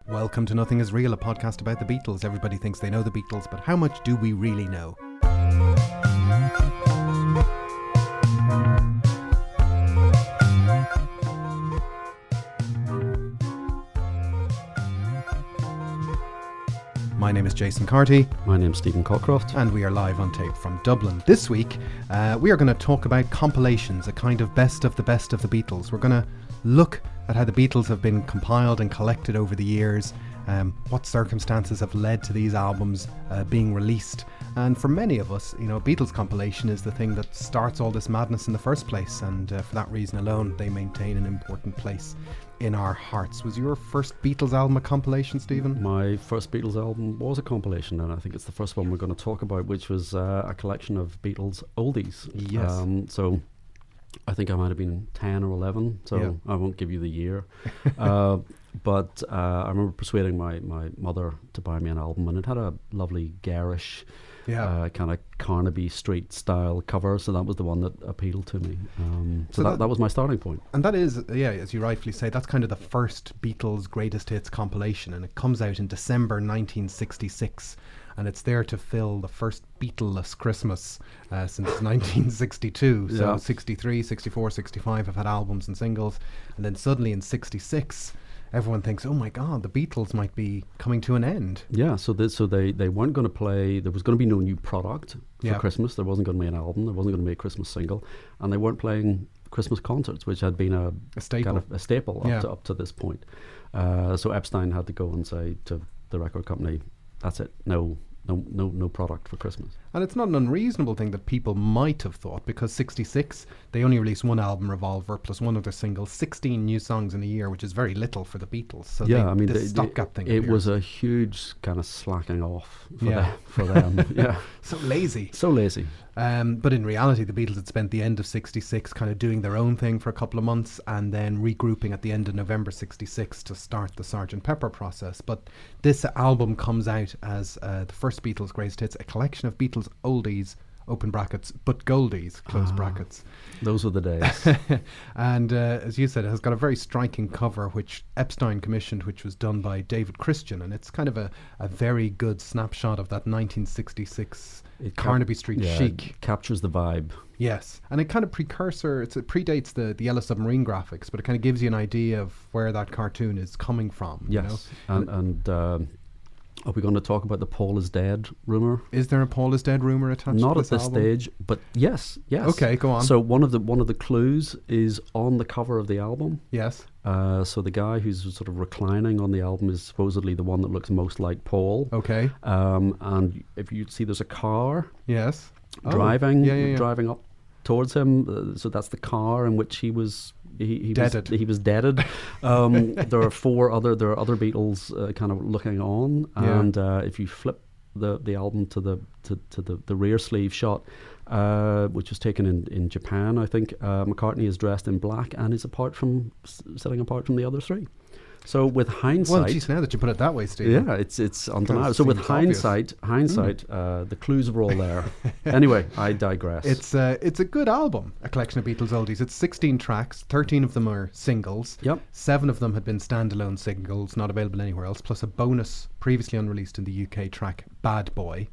Welcome to Nothing Is Real, a podcast about the Beatles. Everybody thinks they know the Beatles, but how much do we really know? My name is Jason Carty. My name's Stephen Cockcroft. And we are live on tape from Dublin. This week, we are going to talk about compilations, a kind of best of the Beatles. We're going to look at how the Beatles have been compiled and collected over the years, what circumstances have led to these albums being released. And for many of us, you know, a Beatles compilation is the thing that starts all this madness in the first place, and for that reason alone, they maintain an important place in our hearts. Was your first Beatles album a compilation, Stephen? My first Beatles album was a compilation, and I think it's the first one we're going to talk about, which was a collection of Beatles Oldies. Yes. So I think I might have been 10 or 11, so yeah. I won't give you the year. But I remember persuading my mother to buy me an album, and it had a lovely garish kind of Carnaby Street style cover, so that was the one that appealed to me. So that was my starting point. And that is, as you rightfully say, that's kind of the first Beatles greatest hits compilation, and it comes out in December 1966. And it's there to fill the first Beatleless Christmas since 1962. So 63, 64, 65 have had albums and singles. And then suddenly in 66, everyone thinks, oh my God, the Beatles might be coming to an end. Yeah, so they weren't going to play, there was going to be no new product for Christmas. There wasn't going to be an album. There wasn't going to be a Christmas single. And they weren't playing Christmas concerts, which had been a staple, kind of a staple up to this point. So Epstein had to go and say to the record company, that's it, no product for Christmas. And it's not an unreasonable thing that people might have thought, because 66, they only released one album, Revolver, plus one other single, 16 new songs in a year, which is very little for the Beatles. So this stopgap thing it was a huge kind of slacking off for them. Yeah. So lazy. But in reality, the Beatles had spent the end of 66 kind of doing their own thing for a couple of months, and then regrouping at the end of November 66 to start the Sgt. Pepper process. But this album comes out as the first Beatles greatest hits, a collection of Beatles oldies, open brackets, but goldies, close brackets. Those were the days. And as you said, it has got a very striking cover, which Epstein commissioned, which was done by David Christian. And it's kind of a very good snapshot of that 1966 Carnaby Street chic. It captures the vibe. Yes. And it kind of it predates the Yellow Submarine graphics, but it kind of gives you an idea of where that cartoon is coming from. Yes. You know? And are we going to talk about the Paul is dead rumour? Is there a Paul is dead rumour attached Not to this album? Not at this stage, but yes. Okay, go on. So one of the clues is on the cover of the album. Yes. So the guy who's sort of reclining on the album is supposedly the one that looks most like Paul. Okay. And if you see, there's a car. Yes. Driving up towards him. So that's the car in which he was. He was deaded. There are other Beatles kind of looking on, and if you flip the album to the rear sleeve shot, which was taken in Japan, I think McCartney is dressed in black and is sitting apart from the other three. So with hindsight, well, geez, now that you put it that way, Steve, it's undeniable. So with hindsight, the clues were all there. Anyway, I digress. It's a good album, a collection of Beatles oldies. It's 16 tracks, 13 of them are singles. Yep. 7 of them had been standalone singles, not available anywhere else, plus a bonus previously unreleased in the UK track, Bad Boy.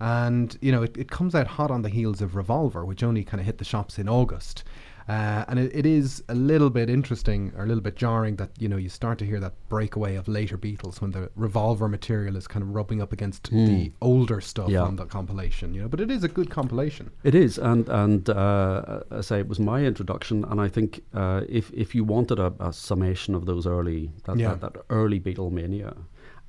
And you know, it comes out hot on the heels of Revolver, which only kind of hit the shops in August. And it is a little bit interesting, or a little bit jarring, that, you know, you start to hear that breakaway of later Beatles when the Revolver material is kind of rubbing up against the older stuff on the compilation, you know. But it is a good compilation. It is, and I say it was my introduction, and I think if you wanted a summation of those early that early Beatlemania,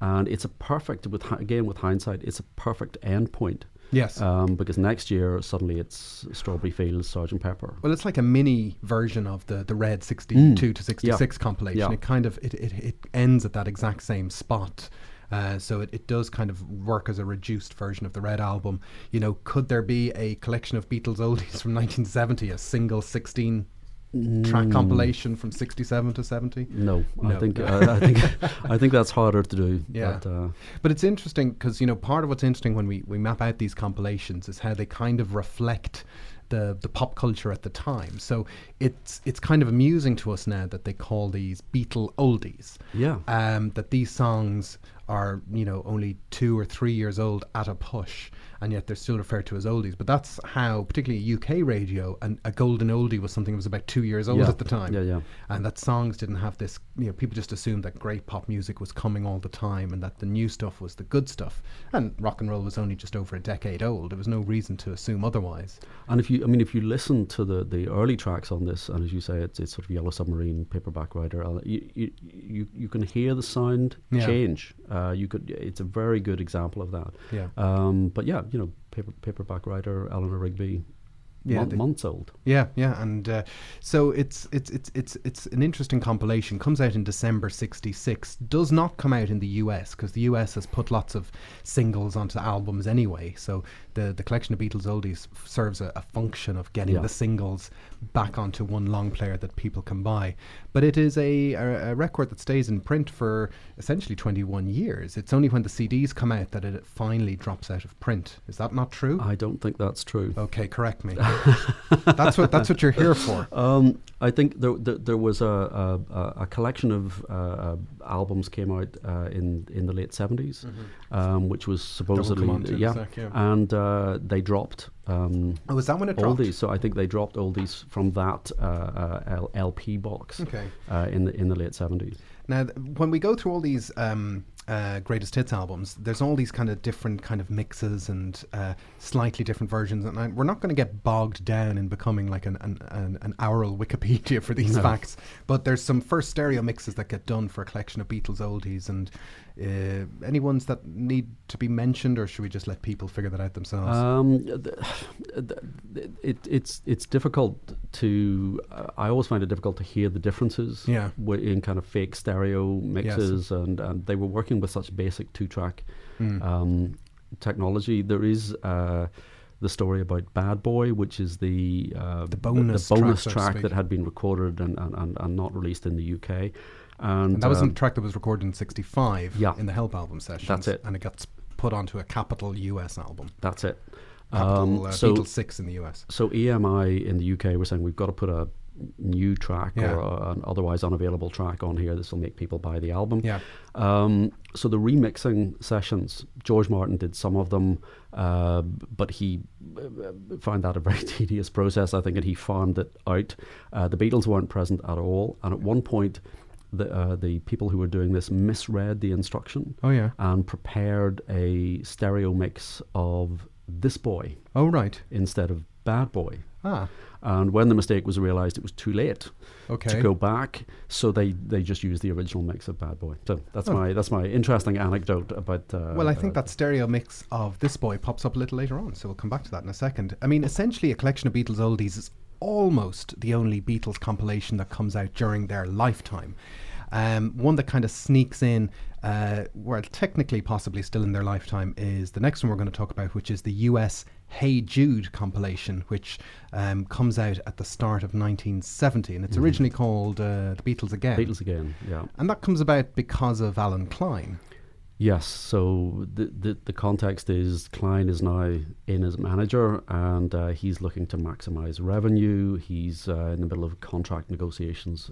and it's a perfect, with hindsight, it's a perfect end point. Yes. Because next year, suddenly it's Strawberry Fields, Sgt. Pepper. Well, it's like a mini version of the Red 62 to 66 compilation. Yeah. It kind of, it ends at that exact same spot. So it does kind of work as a reduced version of the Red album. You know, could there be a collection of Beatles oldies from 1970, a single 16 track compilation from 67 to 70? No. I think that's harder to do. Yeah. But it's interesting because, you know, part of what's interesting when we map out these compilations is how they kind of reflect the pop culture at the time. So it's kind of amusing to us now that they call these Beatle oldies. Yeah. That these songs are, only 2 or 3 years old at a push, and yet they're still referred to as oldies. But that's how, particularly UK radio, and a golden oldie was something that was about 2 years old at the time. Yeah. And that songs didn't have this, people just assumed that great pop music was coming all the time and that the new stuff was the good stuff. And rock and roll was only just over a decade old. There was no reason to assume otherwise. And if you listen to the early tracks on this, and as you say, it's sort of Yellow Submarine, Paperback Writer, you can hear the sound change. It's a very good example of that. Yeah. But yeah, Paperback Writer, Eleanor Rigby, months old. Yeah, and so it's an interesting compilation. Comes out in December '66. Does not come out in the US because the US has put lots of singles onto albums anyway. So the collection of Beatles oldies serves a function of getting the singles back onto one long player that people can buy. But it is a record that stays in print for essentially 21 years. It's only when the CDs come out that it finally drops out of print. Is that not true? I don't think that's true. Okay, correct me. That's what you're here for. I think there was a collection of albums came out in the late 70s, which was supposedly and they dropped. Is that when it dropped? Oldies. So I think they dropped Oldies from that LP box in the late 70s. Now, when we go through all these greatest hits albums, there's all these kind of different kind of mixes and slightly different versions, and we're not going to get bogged down in becoming like an oral Wikipedia for these facts, but there's some first stereo mixes that get done for a collection of Beatles oldies, and any ones that need to be mentioned, or should we just let people figure that out themselves? It's difficult to I always find it difficult to hear the differences in kind of fake stereo mixes, and they were working with such basic 2-track technology. There is the story about Bad Boy, which is the bonus track that had been recorded and not released in the UK. And that was a track that was recorded in '65 in the Help album sessions. That's it. And it got put onto a Capital US album. That's it. Beatles 6 in the US. So EMI in the UK were saying we've got to put a new track or an otherwise unavailable track on here. This will make people buy the album. So the remixing sessions, George Martin did some of them, but he found that a very tedious process, I think, and he farmed it out. The Beatles weren't present at all, and at one point the people who were doing this misread the instruction and prepared a stereo mix of This Boy instead of Bad Boy. And when the mistake was realized, it was too late to go back, so they just used the original mix of Bad Boy. So that's my interesting anecdote about well, I think that stereo mix of This Boy pops up a little later on, so we'll come back to that in a second. I mean, essentially a collection of Beatles oldies is almost the only Beatles compilation that comes out during their lifetime. One that kind of sneaks in, well, technically possibly still in their lifetime, is the next one we're going to talk about, which is the US Hey Jude compilation, which comes out at the start of 1970, and it's originally called The Beatles Again. Beatles Again, yeah. And that comes about because of Alan Klein. Yes, so the context is Klein is now in as manager, and he's looking to maximise revenue. He's in the middle of contract negotiations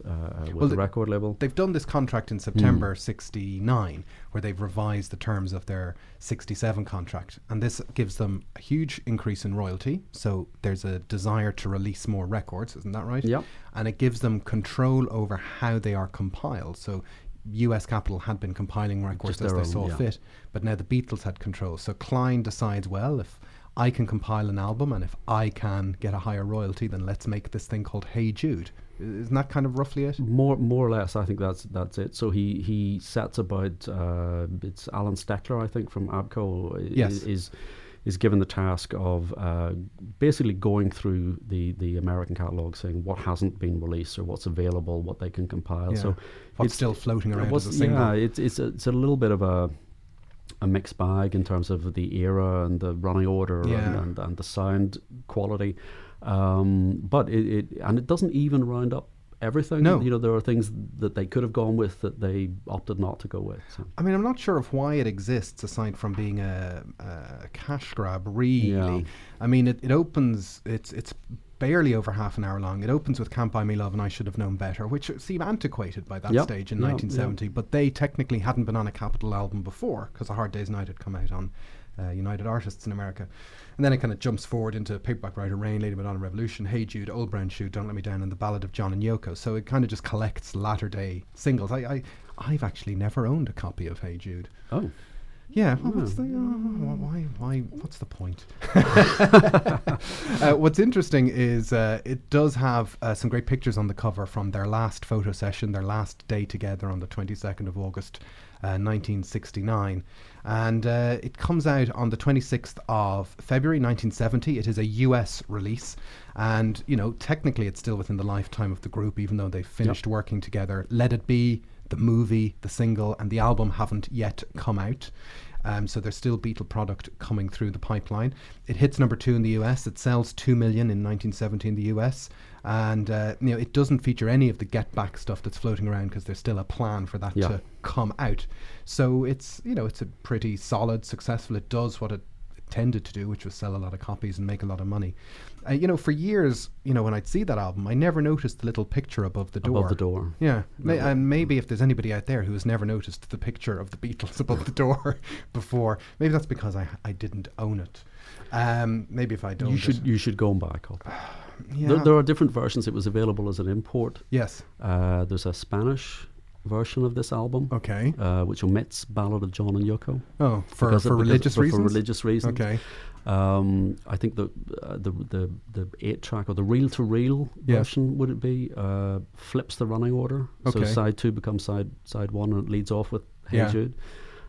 with the record label. They've done this contract in September '69, where they've revised the terms of their '67 contract, and this gives them a huge increase in royalty. So there's a desire to release more records, isn't that right? Yeah. And it gives them control over how they are compiled. So US Capital had been compiling records as they saw fit, but now the Beatles had control. So Klein decides, well, if I can compile an album and if I can get a higher royalty, then let's make this thing called Hey Jude. Isn't that kind of roughly it? More or less, I think that's it. So he sets about it's Alan Steckler, I think, from ABCO is given the task of basically going through the American catalogue, saying what hasn't been released or what's available, what they can compile. So what's still floating around as a single. Yeah, it's a little bit of a mixed bag in terms of the era and the running order and the sound quality. But it doesn't even round up everything. No. There are things that they could have gone with that they opted not to go with. So. I mean, I'm not sure of why it exists aside from being a cash grab, really. Yeah. I mean, it opens, it's barely over half an hour long. It opens with Can't Buy Me Love and I Should Have Known Better, which seemed antiquated by that stage in 1970, but they technically hadn't been on a Capitol album before because A Hard Day's Night had come out on United Artists in America. And then it kind of jumps forward into Paperback Writer Rain, Lady Madonna Revolution, Hey Jude, Old Brown Shoe, Don't Let Me Down, and The Ballad of John and Yoko. So it kind of just collects latter day singles. I've actually never owned a copy of Hey Jude. Oh. Yeah, well, why? What's the point? What's interesting is it does have some great pictures on the cover from their last photo session, their last day together on the 22nd of August, 1969. And it comes out on the 26th of February 1970. It is a US release. And, technically it's still within the lifetime of the group, even though they've finished working together. Let It Be, the movie, the single, and the album haven't yet come out. So there's still Beatle product coming through the pipeline. It hits number 2 in the US. It sells 2 million in 1970 in the US. And, it doesn't feature any of the Get Back stuff that's floating around because there's still a plan for that to come out. So it's, it's a pretty solid, successful. It does what it tended to do, which was sell a lot of copies and make a lot of money. For years, when I'd see that album, I never noticed the little picture above the door. Above the door. Yeah. And maybe if there's anybody out there who has never noticed the picture of the Beatles above the door before, maybe that's because I didn't own it. Maybe if I don't. You should go and buy a copy. There are different versions. It was available as an import. Yes. There's a Spanish version of this album, which omits Ballad of John and Yoko. Oh, for religious reasons? For religious reasons. Okay. I think the 8-track or the reel-to-reel version, would it be, flips the running order. So side 2 becomes side 1 and it leads off with Hey Jude.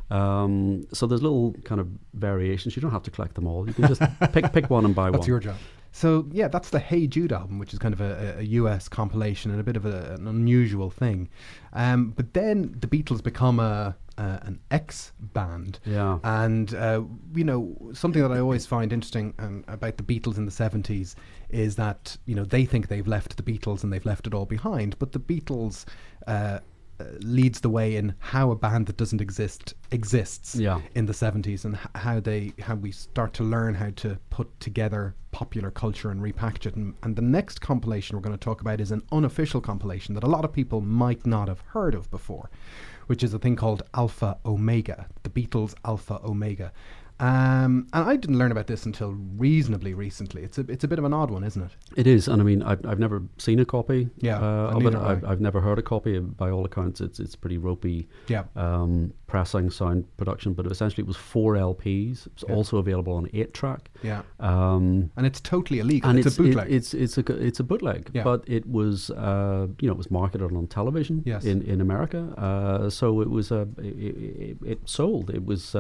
So there's little kind of variations. You don't have to collect them all. You can just pick one and buy one. That's your job. So that's the Hey Jude album, which is kind of a US compilation and a bit of an unusual thing. But then the Beatles become an X band. Yeah. And, something that I always find interesting about the Beatles in the 70s is that, they think they've left the Beatles and they've left it all behind. But the Beatles leads the way in how a band that doesn't exist exists in the 70s, and how we start to learn how to put together popular culture and repackage it. And the next compilation we're going to talk about is an unofficial compilation that a lot of people might not have heard of before, which is a thing called Alpha Omega, the Beatles Alpha Omega. And I didn't learn about this until reasonably recently. It's a bit of an odd one, isn't it? It is, and I mean, I've never seen a copy of it. I've never heard a copy. By all accounts, it's pretty ropey, pressing sound production. But essentially, it was 4 LPs. It's also available on 8-track. Yeah, and it's totally illegal. And it's a bootleg. It's a bootleg, but it was it was marketed on television in America. So it was it sold. It was.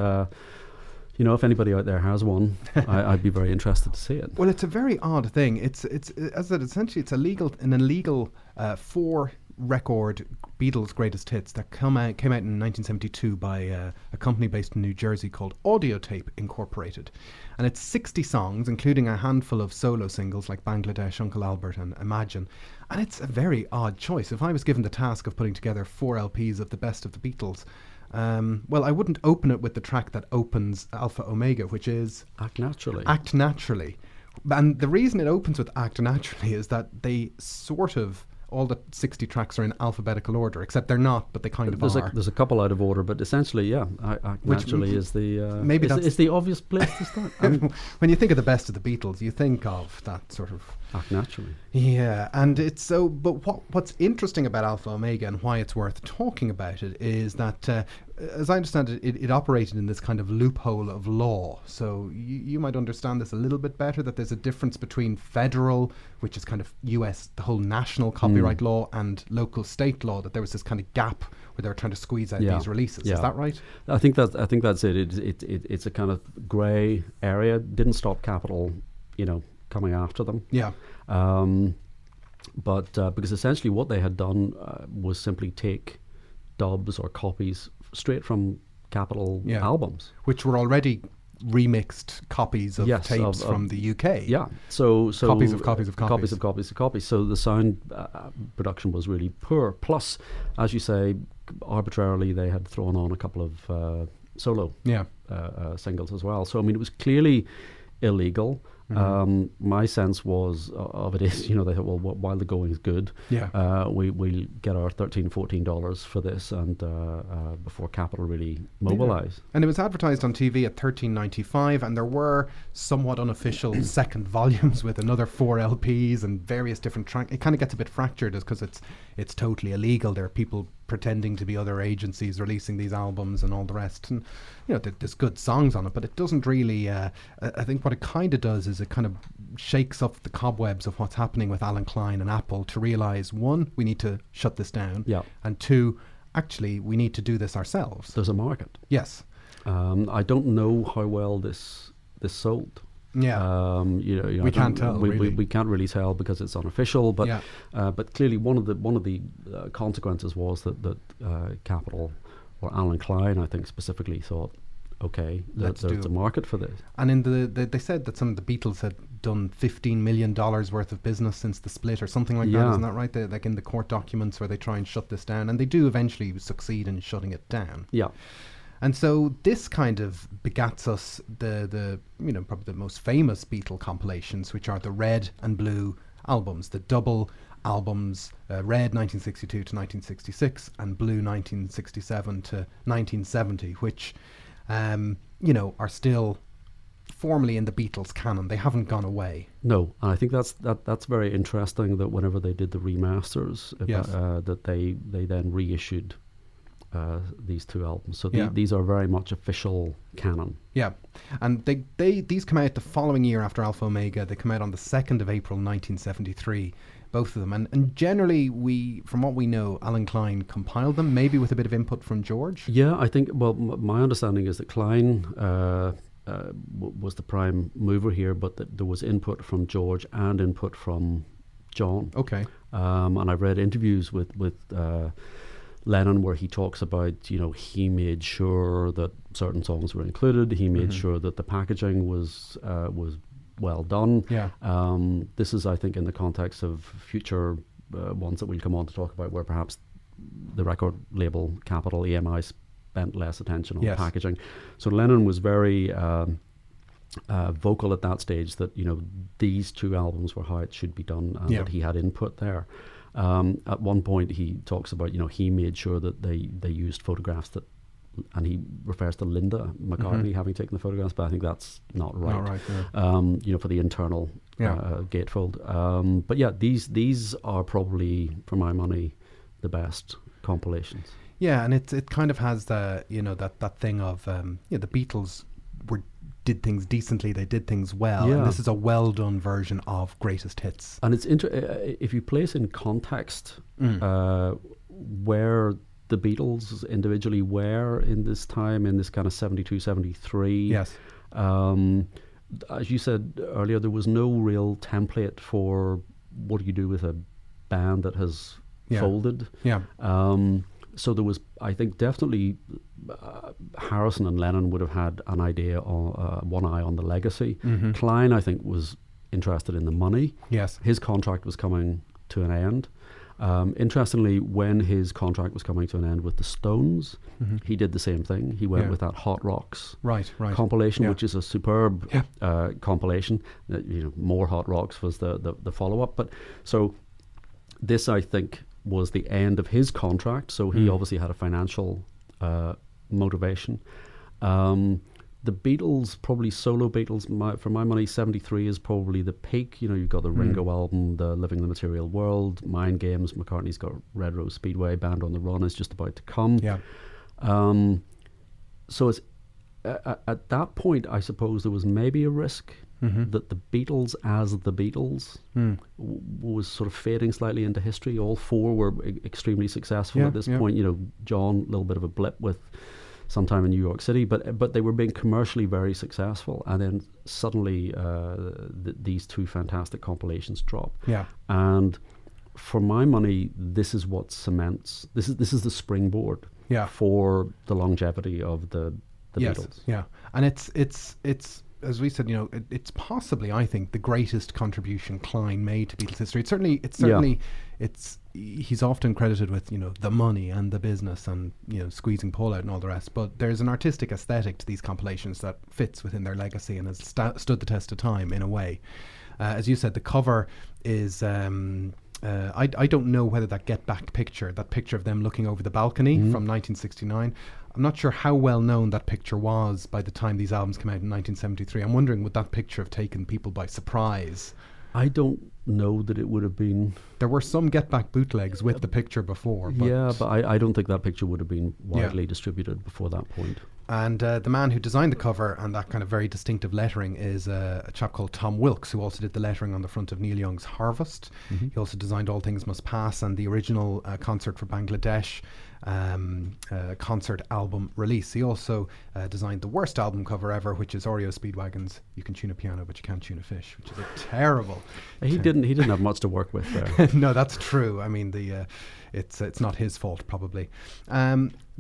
If anybody out there has one, I'd be very interested to see it. Well, it's a very odd thing. It's as it essentially it's an illegal 4-record Beatles greatest hits that came out in 1972 by a company based in New Jersey called Audiotape Incorporated, and it's 60 songs, including a handful of solo singles like Bangladesh, Uncle Albert, and Imagine. And it's a very odd choice. If I was given the task of putting together 4 LPs of the best of the Beatles. I wouldn't open it with the track that opens Alpha Omega, which is Act Naturally. Act Naturally. And the reason it opens with Act Naturally is that they sort of, all the 60 tracks are in alphabetical order, except they're not, but they kind of are. There's a couple out of order, but essentially, Act Naturally is the maybe it's the obvious place to start. When you think of the best of the Beatles, you think of that sort of Act Naturally. Yeah, and it's so. But what's interesting about Alpha Omega and why it's worth talking about it is that, as I understand it, it operated in this kind of loophole of law. So you might understand this a little bit better, that there's a difference between federal, which is kind of US, the whole national copyright law, and local state law, that there was this kind of gap where they were trying to squeeze out these releases. Is that right? I think that's it. It's a kind of grey area. Didn't stop Capitol, coming after them. Yeah. But because essentially what they had done was simply take dubs or copies straight from Capitol albums, which were already remixed copies of tapes from the UK. Yeah, so copies of copies. So the sound production was really poor. Plus, as you say, arbitrarily they had thrown on a couple of solo singles as well. So I mean, it was clearly illegal. My sense was of it is, they thought, well, while the going is good, we'll get our $13-14 for this, and before capital really mobilise. And it was advertised on TV at $13.95, and there were somewhat unofficial second volumes with another 4 LPs and various different tracks. It kind of gets a bit fractured because it's totally illegal. There are people pretending to be other agencies releasing these albums and all the rest, and there's good songs on it, but it doesn't really I think what it kind of does is it kind of shakes up the cobwebs of what's happening with Alan Klein and Apple to realize, one, we need to shut this down, and two, actually we need to do this ourselves. There's a market. Yes. I don't know how well this sold. Yeah, we can't tell. We can't really tell because it's unofficial. But but clearly one of the consequences was that Capitol or Alan Klein, I think specifically, thought, okay, there's a market for this. And in they said that some of the Beatles had done $15 million worth of business since the split or something like that. Isn't that right? Like in the court documents where they try and shut this down, and they do eventually succeed in shutting it down. Yeah. And so this kind of begats us the probably the most famous Beatle compilations, which are the red and blue albums, the double albums, red 1962 to 1966 and blue 1967 to 1970, which are still formally in the Beatles canon. They haven't gone away. No, and I think that's very interesting that whenever they did the remasters, that they then reissued these two albums. So these are very much official canon. Yeah, and these come out the following year after Alpha Omega. They come out on the 2nd of April 1973, both of them. And generally, from what we know, Alan Klein compiled them, maybe with a bit of input from George. Yeah, I think, well, my understanding is that Klein was the prime mover here, but that there was input from George and input from John. Okay. And I've read interviews with Lennon where he talks about, he made sure that certain songs were included. He made sure that the packaging was well done. Yeah. This is, I think, in the context of future ones that we'll come on to talk about, where perhaps the record label Capitol EMI spent less attention on packaging. So Lennon was very vocal at that stage that these two albums were how it should be done, and that he had input there. At one point he talks about he made sure that they used photographs that, and he refers to Linda McCartney having taken the photographs, but I think that's not right. Not right, for the internal gatefold. But yeah, these are probably, for my money, the best compilations. Yeah, and it kind of has the that thing of the Beatles did things decently, they did things well, and this is a well done version of greatest hits. And it's if you place in context where the Beatles individually were in this time, in this kind of 72, 73. Yes. As you said earlier, there was no real template for what do you do with a band that has folded. Yeah. So there was, I think, definitely Harrison and Lennon would have had an idea, one eye on the legacy. Klein, I think, was interested in the money. Yes. His contract was coming to an end. Interestingly, when his contract was coming to an end with the Stones, he did the same thing. He went with that Hot Rocks compilation, which is a superb compilation. More Hot Rocks was the follow-up. But so this, I think, was the end of his contract. So he obviously had a financial motivation. The Beatles, probably solo Beatles, for my money, 73 is probably the peak. You've got the Ringo album, the Living the Material World, Mind Games, McCartney's got Red Rose Speedway, Band on the Run is just about to come. Yeah. So it's at that point, I suppose there was maybe a risk that the Beatles as the Beatles was sort of fading slightly into history. All four were extremely successful at this point. John, a little bit of a blip with sometime in New York City, but they were being commercially very successful, and then suddenly these two fantastic compilations drop. Yeah. And for my money, this is what cements. This is the springboard for the longevity of the the Beatles. Yeah, and it's as we said, it's possibly, I think, the greatest contribution Klein made to Beatles history. He's often credited with the money and the business and squeezing Paul out and all the rest. But there's an artistic aesthetic to these compilations that fits within their legacy and has stood the test of time in a way. As you said, the cover is. I don't know whether that Get Back picture, that picture of them looking over the balcony from 1969, I'm not sure how well known that picture was by the time these albums came out in 1973. I'm wondering, would that picture have taken people by surprise? I don't know that it would have been. There were some Get Back bootlegs with the picture before. But I don't think that picture would have been widely distributed before that point. And the man who designed the cover and that kind of very distinctive lettering is a chap called Tom Wilkes, who also did the lettering on the front of Neil Young's Harvest. He also designed All Things Must Pass and the original Concert for Bangladesh concert album release. He also designed the worst album cover ever, which is Oreo Speedwagon's You Can Tune a Piano But You Can't Tune a Fish, which is a terrible. He didn't have much to work with there. No, that's true. I mean, it's not his fault probably.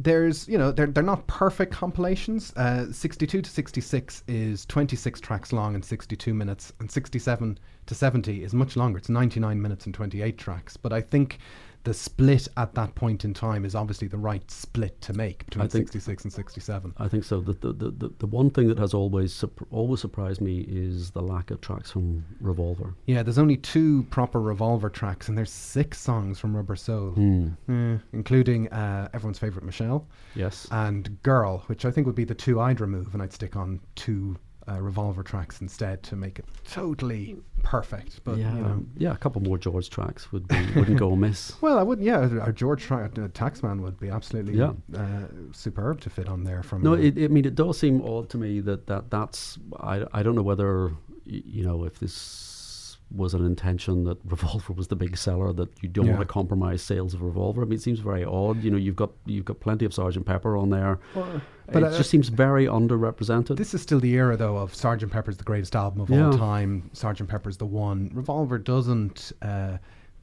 There's they're not perfect compilations. 62 to 66 is 26 tracks long and 62 minutes, and 67 to 70 is much longer. It's 99 minutes and 28 tracks. But I think the split at that point in time is obviously the right split to make between 66 and 67. I think so. The one thing that has always surprised me is the lack of tracks from Revolver. Yeah, there's only 2 proper Revolver tracks, and there's 6 songs from Rubber Soul, including everyone's favourite Michelle. Yes. And Girl, which I think would be the 2 I'd remove, and I'd stick on 2 Revolver tracks instead to make it totally perfect. But a couple more George tracks wouldn't go amiss. Well, I wouldn't. Yeah, a George Taxman would be absolutely superb to fit on there. It does seem odd to me that's I don't know whether if this was an intention that Revolver was the big seller, that you don't want to compromise sales of Revolver. I mean, it seems very odd. You've got plenty of Sgt. Pepper on there. But it just seems very underrepresented. This is still the era, though, of Sgt. Pepper's the greatest album of all time. Sgt. Pepper's the one. Revolver doesn't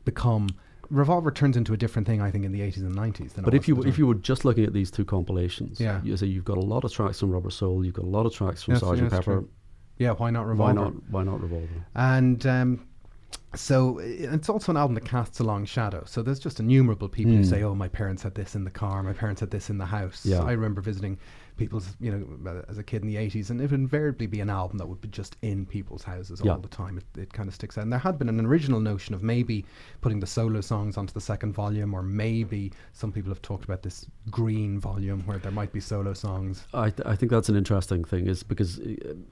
become. Revolver turns into a different thing, I think, in the 80s and 90s. But if you were just looking at these 2 compilations, you've got a lot of tracks from Rubber Soul, you've got a lot of tracks from Sgt. Pepper. True. Yeah, why not Revolver? Why not Revolver? And so it's also an album that casts a long shadow. So there's just innumerable people who say, "Oh, my parents had this in the car. My parents had this in the house." Yeah. I remember visiting people's, as a kid in the 80s, and it would invariably be an album that would be just in people's houses all the time. It kind of sticks out. And there had been an original notion of maybe putting the solo songs onto the second volume, or maybe some people have talked about this green volume where there might be solo songs. I think that's an interesting thing, is because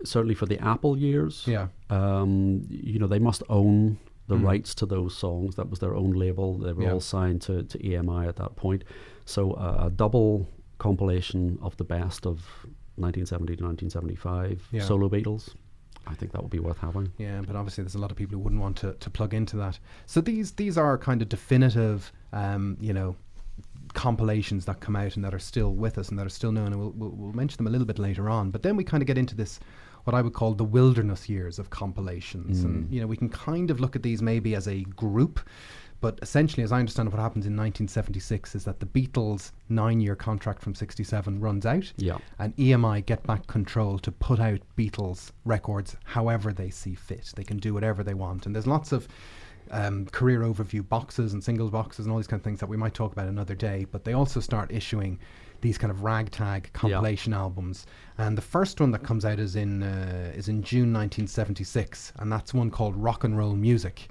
certainly for the Apple years, they must own the rights to those songs. That was their own label. They were all signed to EMI at that point. So a double compilation of the best of 1970 to 1975 solo Beatles, I think that would be worth having. Yeah, but obviously there's a lot of people who wouldn't want to plug into that. So these are kind of definitive, compilations that come out and that are still with us and that are still known, and we'll mention them a little bit later on. But then we kind of get into this, what I would call the wilderness years of compilations. And, we can kind of look at these maybe as a group. But essentially, as I understand what happens in 1976 is that the Beatles' 9-year contract from 67 runs out, and EMI get back control to put out Beatles records however they see fit. They can do whatever they want. And there's lots of career overview boxes and singles boxes and all these kind of things that we might talk about another day. But they also start issuing these kind of ragtag compilation albums. And the first one that comes out is in June 1976, and that's one called Rock and Roll Music.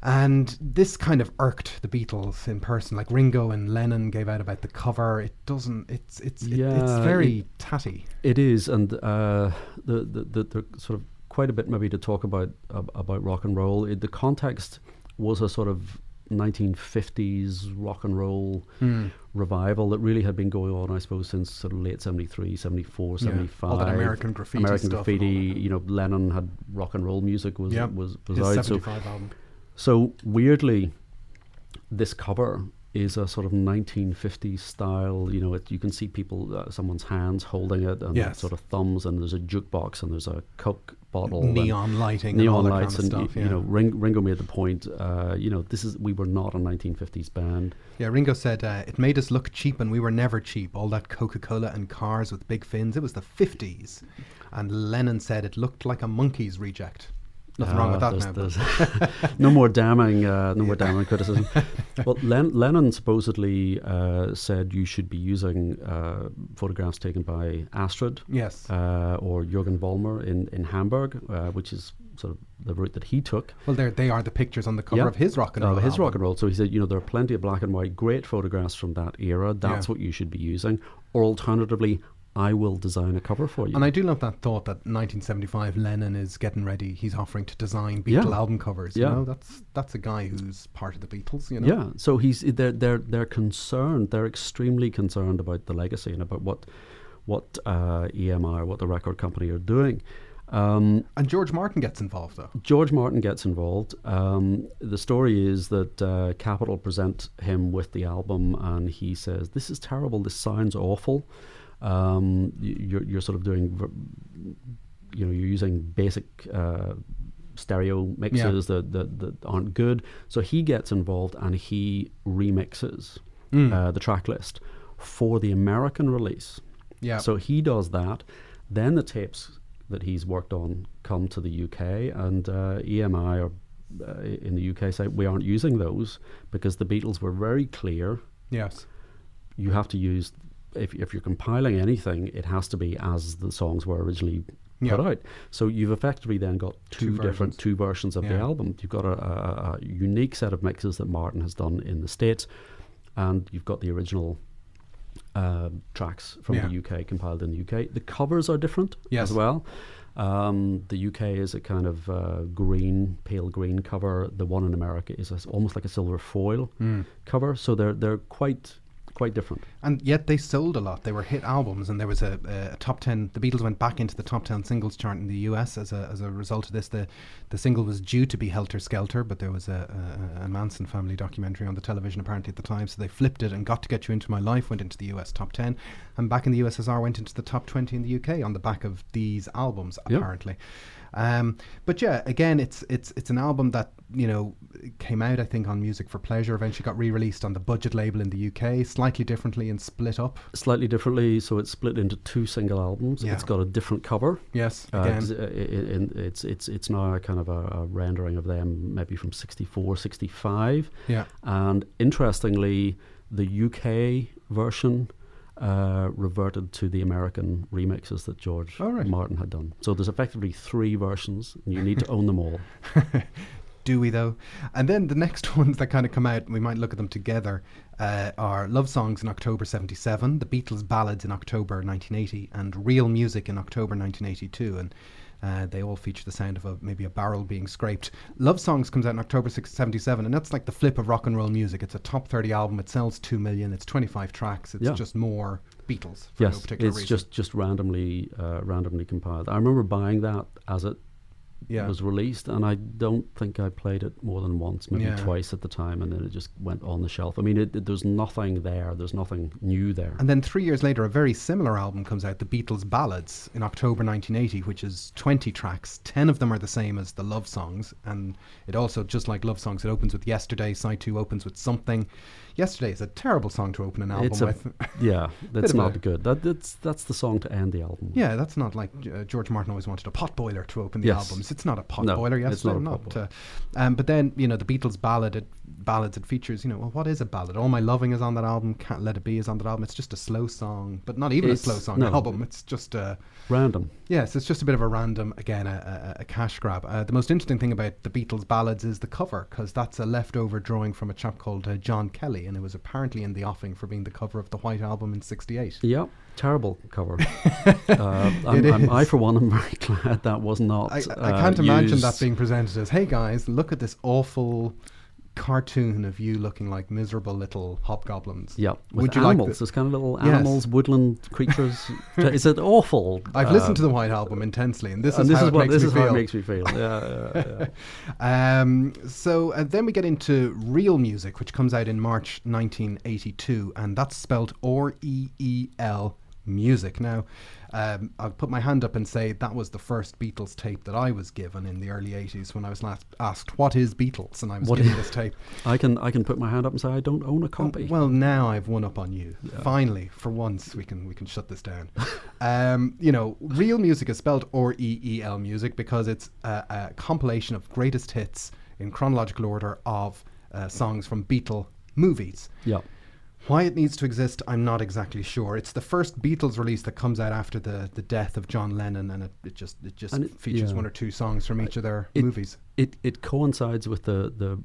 And this kind of irked the Beatles in person. Like Ringo and Lennon gave out about the cover. It's very tatty. It is, and the sort of quite a bit maybe to talk about rock and roll. The context was a sort of 1950s rock and roll revival that really had been going on, I suppose, since sort of late 73, 74, 75. All that American Graffiti stuff. Lennon had Rock and Roll Music was out. His 75 album. So weirdly, this cover is a sort of 1950s style. You know, you can see people, someone's hands holding it, and sort of thumbs, and there's a jukebox, and there's a Coke bottle, neon lighting, neon and all that lights, kind of and stuff. you know, Ringo made the point. You know, we were not a 1950s band. Yeah, Ringo said it made us look cheap, and we were never cheap. All that Coca-Cola and cars with big fins. It was the 50s, and Lennon said it looked like a Monkees reject. Nothing wrong with that now. There's no more damning, more damning criticism. Well, Lennon supposedly said you should be using photographs taken by Astrid, or Jürgen Vollmer in Hamburg, which is sort of the route that he took. Well, they are the pictures on the cover of his rock and roll. His rock and roll. So he said, you know, there are plenty of black and white, great photographs from that era. That's what you should be using. Or alternatively, I will design a cover for you. And I do love that thought that 1975 Lennon is getting ready. He's offering to design Beatle album covers. You know, that's a guy who's part of the Beatles. You know. Yeah. So they're concerned. They're extremely concerned about the legacy and about what EMI or what the record company are doing. And George Martin gets involved, though. George Martin gets involved. The story is that Capitol present him with the album, and he says, "This is terrible. This sounds awful. You're sort of doing, you know, you're using basic stereo mixes that aren't good." So he gets involved and he remixes the track list for the American release. Yeah. So he does that. Then the tapes that he's worked on come to the UK, and EMI or in the UK say we aren't using those because the Beatles were very clear. Yes. You have to use. If you're compiling anything, it has to be as the songs were originally put out. So you've effectively then got two versions of the album. You've got a unique set of mixes that Martin has done in the States, and you've got the original tracks from the UK compiled in the UK. The covers are different as well. The UK is a kind of pale green cover. The one in America is almost like a silver foil cover. So they're quite different. And yet they sold a lot. They were hit albums, and there was a top 10. The Beatles went back into the top 10 singles chart in the US as a result of this. The single was due to be Helter Skelter, but there was a Manson family documentary on the television apparently at the time, so they flipped it, and Got to Get You Into My Life went into the US top 10, and back in the USSR went into the top 20 in the UK on the back of these albums apparently. But yeah, again, it's an album that, you know, came out, I think, on Music for Pleasure, eventually got re-released on the Budget label in the UK, slightly differently and split up. Slightly differently, so it's split into two single albums. It's got a different cover. Yes, again. It's now a kind of a rendering of them maybe from 64, 65. Yeah. And interestingly, the UK version reverted to the American remixes that George Martin had done. So there's effectively three versions, and you need to own them all. Do we, though? And then the next ones that kind of come out, we might look at them together, are Love Songs in October 77, The Beatles Ballads in October 1980, and Real Music in October 1982. And they all feature the sound of maybe a barrel being scraped. Love Songs comes out in October 77, and that's like the flip of rock and roll music. It's a top 30 album. It sells 2 million. It's 25 tracks. It's just more Beatles for no particular reason. It's just randomly compiled. I remember buying that as it was released, and I don't think I played it more than once, maybe twice at the time, and then it just went on the shelf. I mean, there's nothing there. There's nothing new there. And then 3 years later, a very similar album comes out, The Beatles Ballads, in October 1980, which is 20 tracks. 10 of them are the same as the Love Songs, and it also, just like Love Songs, it opens with Yesterday. Side 2 opens with Something. Yesterday is a terrible song to open an album with. Yeah, that's not good. That's the song to end the album with. Yeah, that's not like George Martin always wanted a pot boiler to open the albums. It's not a pot boiler. Yesterday, it's not a pot boiler. But then, you know, the Beatles ballads, it features, you know, well, what is a ballad? All My Loving is on that album. Can't Let It Be is on that album. It's just a slow song, but not even a slow song album. It's just random. Yes, it's just a bit of a random, again, a cash grab. The most interesting thing about the Beatles ballads is the cover, because that's a leftover drawing from a chap called John Kelly, and it was apparently in the offing for being the cover of the White Album in '68. Yeah, terrible cover. I, for one, am very glad that was not I can't imagine that being presented as, hey guys, look at this awful cartoon of you looking like miserable little hobgoblins. Yeah, Would with you animals. like the, There's kind of little Yes. animals, woodland creatures. Is it awful? I've listened to the White Album intensely, and this is how it makes me feel. So then we get into Real Music, which comes out in March 1982, and that's spelled R-E-E-L Music. Now, I'll put my hand up and say that was the first Beatles tape that I was given in the early 80s when I was last asked, what is Beatles? And I was given this tape. I can put my hand up and say I don't own a copy. Well, now I've one up on you. Yeah. Finally, for once, we can shut this down. Real Music is spelled R-E-E-L Music because it's a compilation of greatest hits in chronological order of songs from Beatle movies. Yeah. Why it needs to exist, I'm not exactly sure. It's the first Beatles release that comes out after the death of John Lennon, and it just features one or two songs from each of their movies. It coincides with the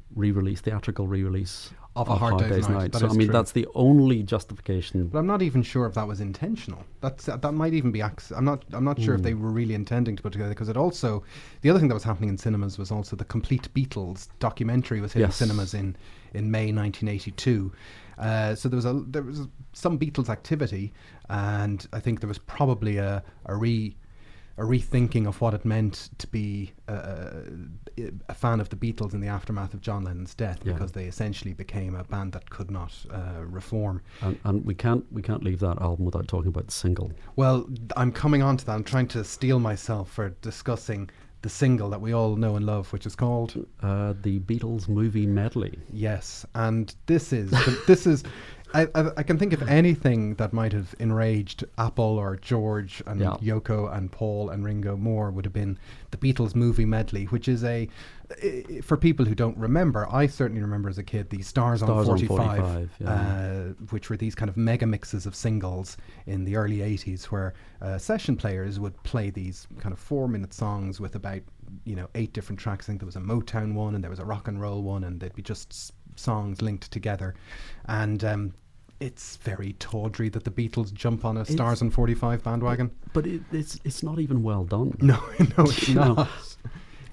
theatrical re-release of A Hard Day's Night. So I mean, that's the only justification. But I'm not even sure if that was intentional. That might even be I'm not sure if they were really intending to put together, because it also, the other thing that was happening in cinemas was also the Complete Beatles documentary was hitting cinemas in May 1982. So there was some Beatles activity, and I think there was probably a rethinking of what it meant to be a fan of the Beatles in the aftermath of John Lennon's death, because they essentially became a band that could not reform. And we can't leave that album without talking about the single. Well, I'm coming on to that. I'm trying to steel myself for discussing the single that we all know and love, which is called the Beatles movie medley. Yes, and this is I can think of anything that might have enraged Apple or George and Yoko and Paul and Ringo more would have been the Beatles movie medley, which is for people who don't remember, I certainly remember as a kid, the Stars on 45, which were these kind of mega mixes of singles in the early 80s, where session players would play these kind of 4-minute songs with about 8 different tracks. I think there was a Motown one and there was a rock and roll one, and they'd be just songs linked together. And it's very tawdry that the Beatles jump on a Stars on 45 bandwagon. But it's not even well done. No, it's not.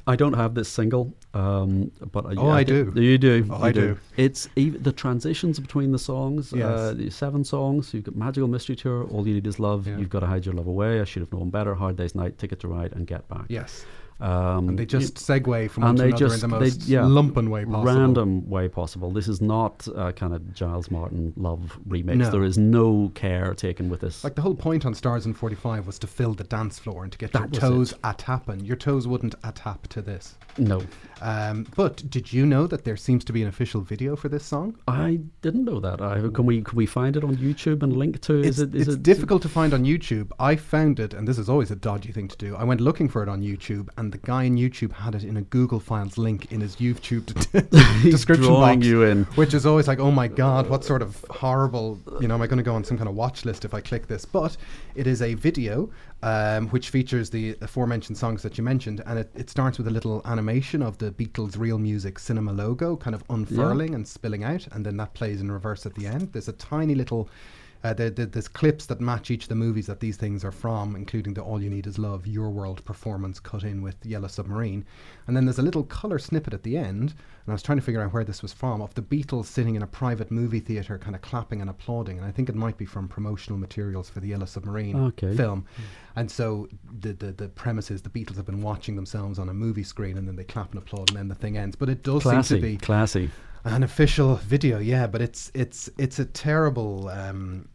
I don't have this single, but I do. You do. I do. It's the transitions between the songs. Yes. The 7 songs. You've got Magical Mystery Tour, All You Need Is Love. You've Got to Hide Your Love Away, I Should Have Known Better, Hard Day's Night, Ticket to Ride, and Get Back. Yes. And they just segue from one to another in the most lumpen way possible. Random way possible. This is not a kind of Giles Martin love remix. No. There is no care taken with this. Like, the whole point on Stars on 45 was to fill the dance floor and to get your toes a-tapping. Your toes wouldn't a-tap to this. No. But did you know that there seems to be an official video for this song? I didn't know that. Can we find it on YouTube and link to? It's difficult to find on YouTube. I found it, and this is always a dodgy thing to do. I went looking for it on YouTube, and the guy on YouTube had it in a Google Files link in his YouTube description box, you in, which is always like, oh my God, what sort of horrible, am I going to go on some kind of watch list if I click this? But it is a video which features the aforementioned songs that you mentioned, and it starts with a little animation of the Beatles Real Music cinema logo kind of unfurling and spilling out, and then that plays in reverse at the end. There's a tiny little there's clips that match each of the movies that these things are from, including the All You Need Is Love, Your World performance cut in with Yellow Submarine. And then there's a little colour snippet at the end, and I was trying to figure out where this was from, of the Beatles sitting in a private movie theatre kind of clapping and applauding, and I think it might be from promotional materials for the Yellow Submarine film. And so the premise is the Beatles have been watching themselves on a movie screen, and then they clap and applaud, and then the thing ends. But it does seem to be classy. An official video, but it's a terrible.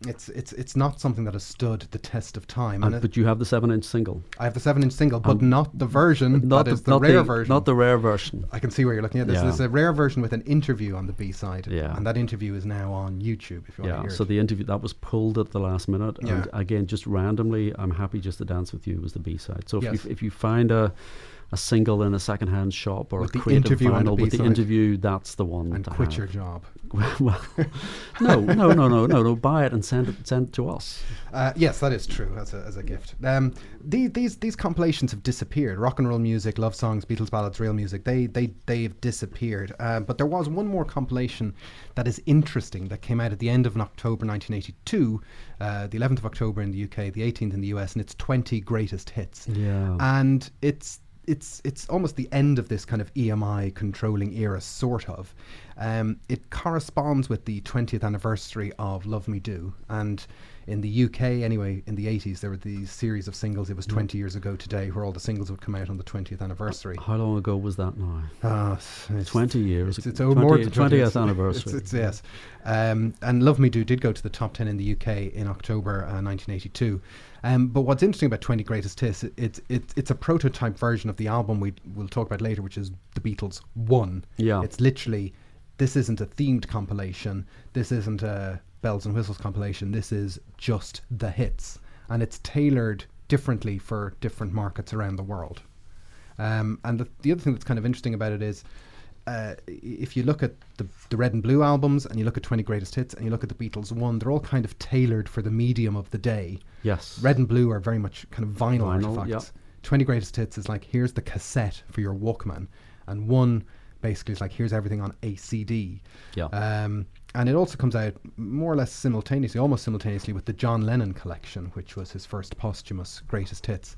It's not something that has stood the test of time. But you have the 7-inch single. I have the 7-inch single, but not the version. Not the rare version. Not the rare version. I can see where you're looking at this. There's a rare version with an interview on the B-side, Yeah. and that interview is now on YouTube. If you want to hear so it. the interview that was pulled at the last minute, and again, just randomly, I'm Happy Just to Dance with You was the B-side. So if you find a single in a second-hand shop or with a creative vinyl with the B-side. interview, that's the one. And quit your job. Well, no. Buy it and send it to us. Yes, that is true. As a gift. These compilations have disappeared. Rock and roll music, love songs, Beatles ballads, real music. They've disappeared. But there was one more compilation that is interesting that came out at the end of October 1982, the 11th of October in the UK, the 18th in the US, and it's 20 greatest hits. Yeah. And it's almost the end of this kind of EMI controlling era, sort of. It corresponds with the 20th anniversary of Love Me Do, and in the UK, anyway, in the 80s, there were these series of singles. It was 20 years ago today, where all the singles would come out on the 20th anniversary. How long ago was that now? 20 years. It's over more than 20th anniversary. Yes. And Love Me Do did go to the top 10 in the UK in October 1982. But what's interesting about 20 Greatest Hits, it's a prototype version of the album we'll talk about later, which is the Beatles One. Yeah. It's literally, this isn't a themed compilation. This isn't a bells and whistles compilation. This is just the hits, and it's tailored differently for different markets around the world. And the other thing that's kind of interesting about it is, if you look at the Red and Blue albums, and you look at 20 Greatest Hits, and you look at the Beatles One, they're all kind of tailored for the medium of the day. Yes. Red and Blue are very much kind of vinyl artifacts. Yep. 20 Greatest Hits is like, here's the cassette for your Walkman, and One basically is like, here's everything on a CD. Yeah. And it also comes out more or less simultaneously, almost simultaneously, with the John Lennon collection, which was his first posthumous Greatest Hits.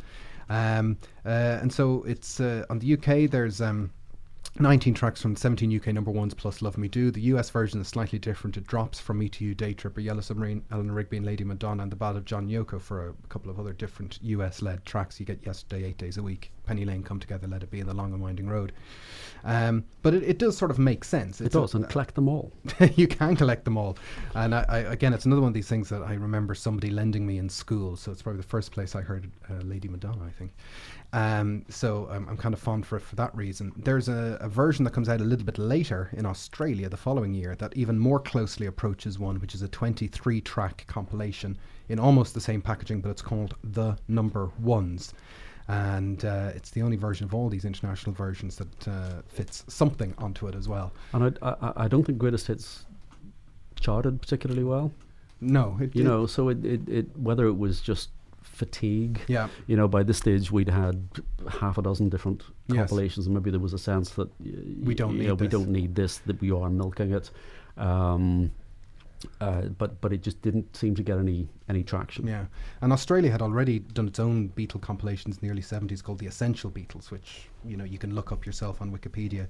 And so it's on the UK, there's 19 tracks from 17 UK number ones plus Love Me Do. The US version is slightly different. It drops from Me to You, Day Tripper, Yellow Submarine, Eleanor Rigby and Lady Madonna, and The Ballad of John Yoko for a couple of other different US-led tracks. You get Yesterday, 8 Days a Week, Penny Lane, Come Together, Let It Be, and The Long and Winding Road. But it does sort of make sense. It does, and collect them all. You can collect them all. And I again, it's another one of these things that I remember somebody lending me in school, so it's probably the first place I heard Lady Madonna, I think. So I'm kind of fond for it for that reason. There's a version that comes out a little bit later in Australia the following year that even more closely approaches One, which is a 23-track compilation in almost the same packaging, but it's called The Number Ones. And it's the only version of all these international versions that fits something onto it as well. And I don't think Greatest Hits charted particularly well. No. So it whether it was just fatigue. Yeah. By this stage we'd had half a dozen different compilations, and maybe there was a sense that we don't need this, that we are milking it. But it just didn't seem to get any traction. Yeah, and Australia had already done its own Beatle compilations in the early 70s called the Essential Beatles, which you can look up yourself on Wikipedia.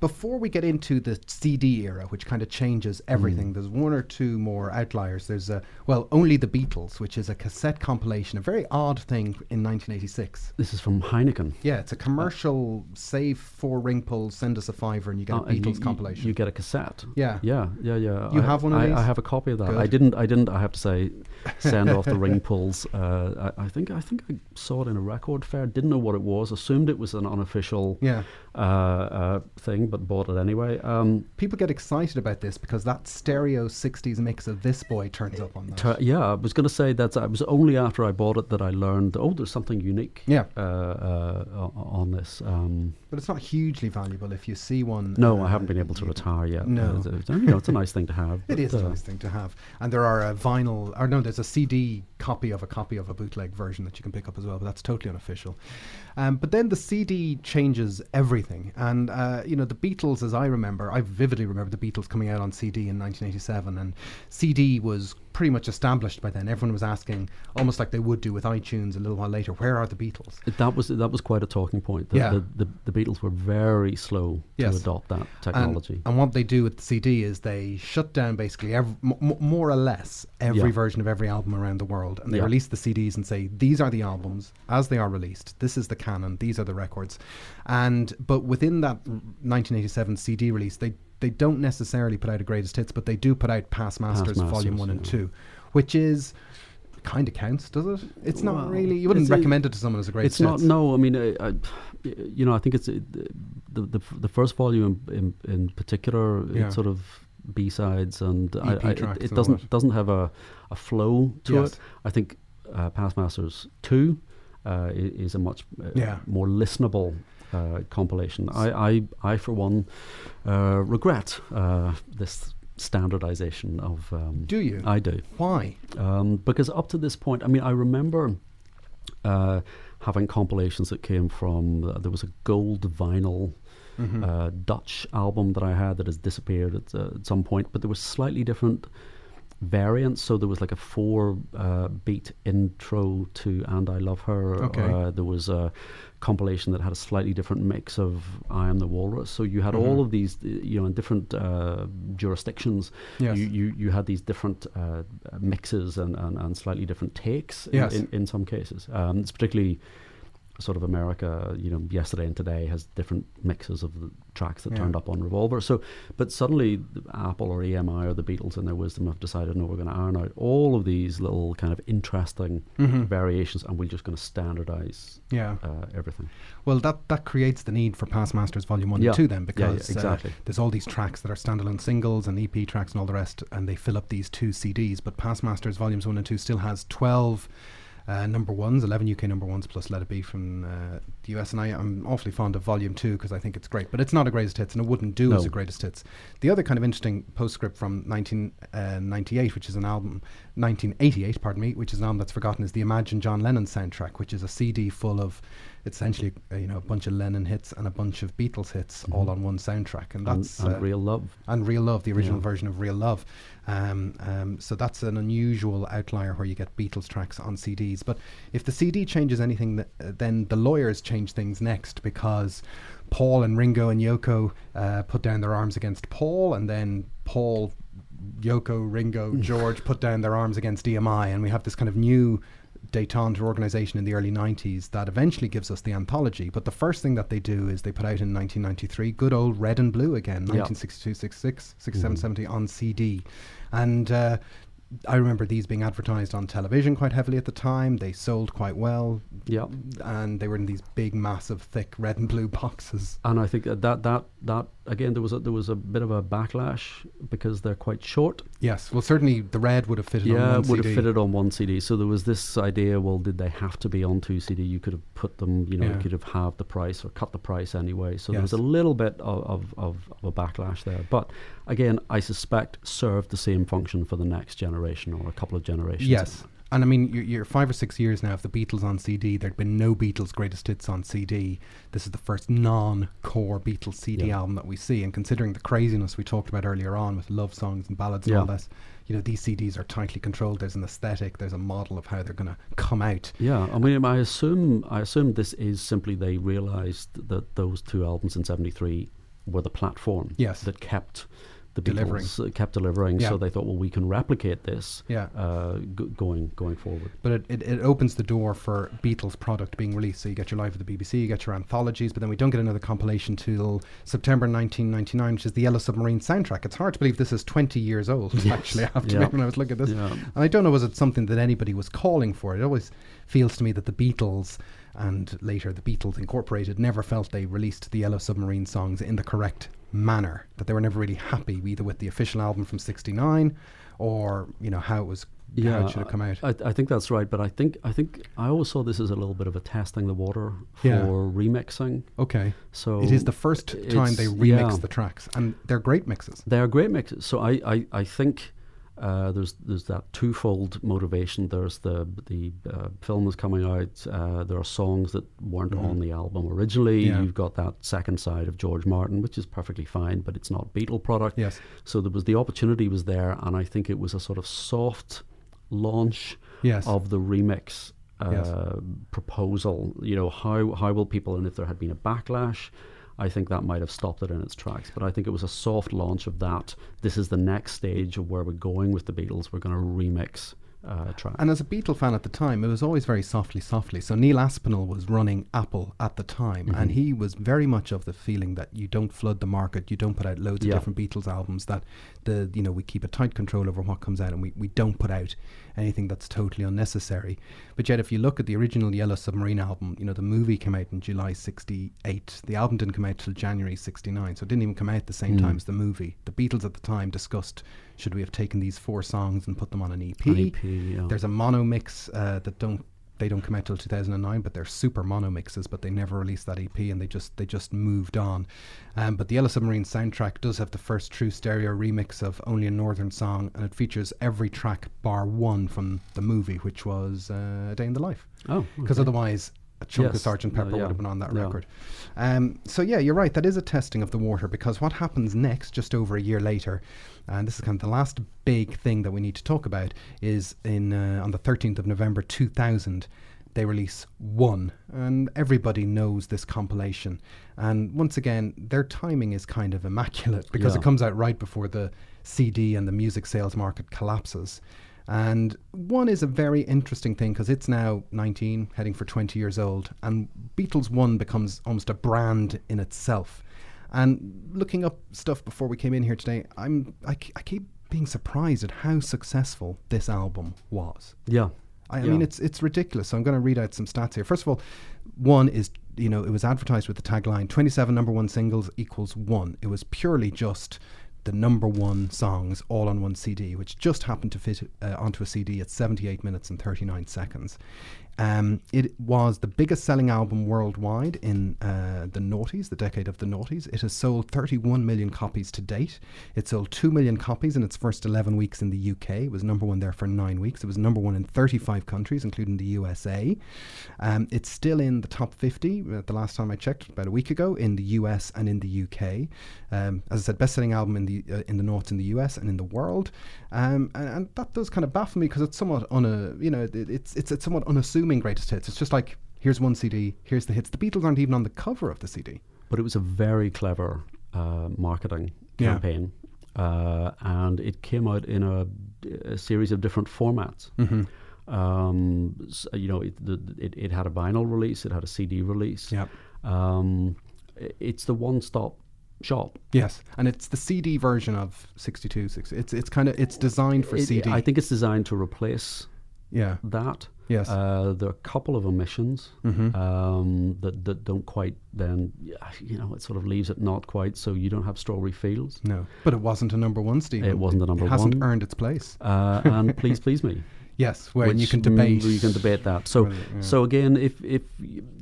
Before we get into the CD era, which kind of changes everything, there's one or two more outliers. There's Only the Beatles, which is a cassette compilation, a very odd thing in 1986. This is from Heineken. Yeah, it's a commercial, save 4 ring pulls, send us a $5 and you get a Beatles compilation. You get a cassette. Yeah. You have one of these? I have a copy of that. Good. I didn't, I have to say, send off the ring pulls. I think I saw it in a record fair, didn't know what it was, assumed it was an unofficial thing, but bought it anyway. People get excited about this because that stereo 60s mix of This Boy turns up on that. I was going to say that it was only after I bought it that I learned, there's something unique on this. But it's not hugely valuable if you see one. No, I haven't been able to retire yet. No. It's a nice thing to have. It is a nice thing to have. And there are there's a CD copy of a bootleg version that you can pick up as well, but that's totally unofficial. But then the CD changes everything. And, the Beatles, as I vividly remember the Beatles coming out on CD in 1987, and CD was pretty much established by then. Everyone was asking, almost like they would do with iTunes a little while later, where are the Beatles? That was quite a talking point. The Beatles were very slow to adopt that technology. And what they do with the CD is they shut down basically more or less every version of every album around the world, and they release the CDs and say, these are the albums as they are released. This is the canon. These are the records. But within that 1987 CD release, they don't necessarily put out a greatest hits, but they do put out Past Masters Volume 1 and 2, which is kind of counts, does it? It's not really. You wouldn't recommend it to someone as a greatest hits. It's not. No, I mean, I think it's the first volume in particular. It's sort of B-sides, and it doesn't have a flow to it. I think Past Masters 2 is a much more listenable compilation. I for one regret this standardization of do you? I do. Why? Because up to this point, I mean, I remember having compilations that came from there was a gold vinyl Dutch album that I had that has disappeared at some point, but there was slightly different variants. So there was like a 4 beat intro to And I Love Her. Okay. There was a compilation that had a slightly different mix of I Am the Walrus. So you had all of these, in different jurisdictions. Yes. You had these different mixes and slightly different takes in some cases. It's particularly sort of America, yesterday and today has different mixes of the tracks that turned up on Revolver. So, but suddenly Apple or EMI or the Beatles in their wisdom have decided, no, we're going to iron out all of these little kind of interesting variations, and we're just going to standardize everything. Well, that creates the need for Past Masters Volume 1 and 2 then, because exactly. There's all these tracks that are standalone singles and EP tracks and all the rest, and they fill up these 2 CDs, but Past Masters Volumes 1 and 2 still has 12 number ones, 11 UK number ones plus Let It Be from the US, and I'm awfully fond of Volume 2 because I think it's great, but it's not a greatest hits, and it wouldn't do as a greatest hits. The other kind of interesting postscript from 1998, which is an album, 1988, pardon me, which is an album that's forgotten, is the Imagine John Lennon soundtrack, which is a CD full of essentially a bunch of Lennon hits and a bunch of Beatles hits all on one soundtrack, and that's and Real Love, the original version of Real Love. So that's an unusual outlier where you get Beatles tracks on CDs. But if the CD changes anything, then the lawyers change things next, because Paul and Ringo and Yoko put down their arms against Paul, and then Paul, Yoko, Ringo, George put down their arms against EMI, and we have this kind of new détente organisation in the early 90s that eventually gives us the anthology. But the first thing that they do is they put out in 1993 good old Red and Blue again, 1962, 66, 67, 70 on CD. And I remember these being advertised on television quite heavily at the time. They sold quite well. Yeah. And they were in these big, massive, thick red and blue boxes. And I think that again, there was a bit of a backlash because they're quite short. Yes. Well, certainly the red would have fitted on one CD. Yeah, would have fitted on one CD. So there was this idea, well, did they have to be on 2 CD? You could have put them, you could have halved the price or cut the price anyway. So there was a little bit of a backlash there. But again, I suspect served the same function for the next generation or a couple of generations. Yes. And I mean, you're 5 or 6 years now of the Beatles on CD. There'd been no Beatles greatest hits on CD. This is the first non-core Beatles CD album that we see. And considering the craziness we talked about earlier on with love songs and ballads and all this, these CDs are tightly controlled. There's an aesthetic. There's a model of how they're going to come out. Yeah, I mean, I assume this is simply they realised that those 2 albums in '73 were the platform that kept the Beatles kept delivering. So they thought, well, we can replicate this going forward. But it opens the door for Beatles product being released. So you get your Live at the BBC, you get your anthologies, but then we don't get another compilation till September 1999, which is the Yellow Submarine soundtrack. It's hard to believe this is 20 years old, actually, I have to admit, when I was looking at this. Yeah. And I don't know, was it something that anybody was calling for? It always feels to me that the Beatles and later the Beatles Incorporated never felt they released the Yellow Submarine songs in the correct manner, that they were never really happy either with the official album from '69 or how it was how it should have come out. I think that's right, but I think I always saw this as a little bit of a testing the water for remixing. Okay, so it is the first time they remix the tracks, and they're great mixes. They are great mixes. So I think there's that twofold motivation. There's the film is coming out. There are songs that weren't on the album originally. You've got that second side of George Martin, which is perfectly fine, but it's not Beatle product. Yes. So there was the opportunity was there, and I think it was a sort of soft launch of the remix proposal. How will people, and if there had been a backlash, I think that might have stopped it in its tracks. But I think it was a soft launch of that. This is the next stage of where we're going with the Beatles. We're going to remix track. And as a Beatle fan at the time, it was always very softly. So Neil Aspinall was running Apple at the time, and he was very much of the feeling that you don't flood the market, you don't put out loads of different Beatles albums, that we keep a tight control over what comes out, and we don't put out anything that's totally unnecessary. But yet if you look at the original Yellow Submarine album, the movie came out in July 68. The album didn't come out till January 69, so it didn't even come out at the same time as the movie. The Beatles at the time discussed, should we have taken these 4 songs and put them on an EP? There's a mono mix that they don't come out till 2009, but they're super mono mixes, but they never released that EP, and they just moved on. But the Yellow Submarine soundtrack does have the first true stereo remix of Only a Northern Song, and it features every track bar 1 from the movie, which was A Day in the Life. Because otherwise, chunk of Sgt. Pepper would have been on that record. So yeah, you're right. That is a testing of the water, because what happens next, just over a year later, and this is kind of the last big thing that we need to talk about, is on the 13th of November 2000, they release One, and everybody knows this compilation. And once again, their timing is kind of immaculate, because it comes out right before the CD and the music sales market collapses. And One is a very interesting thing, because it's now 19, heading for 20 years old, and Beatles One becomes almost a brand in itself. And looking up stuff before we came in here today, I keep being surprised at how successful this album was. Yeah. I mean, it's ridiculous. So I'm going to read out some stats here. First of all, One is, it was advertised with the tagline, 27 number one singles equals one. It was purely just the number one songs all on one CD, which just happened to fit onto a CD at 78 minutes and 39 seconds. It was the biggest selling album worldwide in the noughties, the decade of the noughties. It has sold 31 million copies to date. It sold 2 million copies in its first 11 weeks in the UK. It was number one there for 9 weeks. It was number one in 35 countries, including the USA. It's still in the top 50, the last time I checked, about a week ago, in the US and in the UK. As I said, best-selling album in the noughts in the US and in the world. And that does kind of baffle me, because it's somewhat it's somewhat unassuming greatest hits. It's just like, here's one CD, here's the hits. The Beatles aren't even on the cover of the CD. But it was a very clever marketing campaign, and it came out in a series of different formats. Mm-hmm. It had a vinyl release, it had a CD release. Yep. It's the one-stop shop. Yes, and it's the CD version of 62. It's designed for CD. I think it's designed to replace that. Yes. There are a couple of omissions that don't quite then, it sort of leaves it not quite, so you don't have Strawberry Fields. No, but it wasn't a number one, Steve. It wasn't a number one. It hasn't earned its place. And Please Please Me. Yes, where you can debate. You can debate that. So, so again, if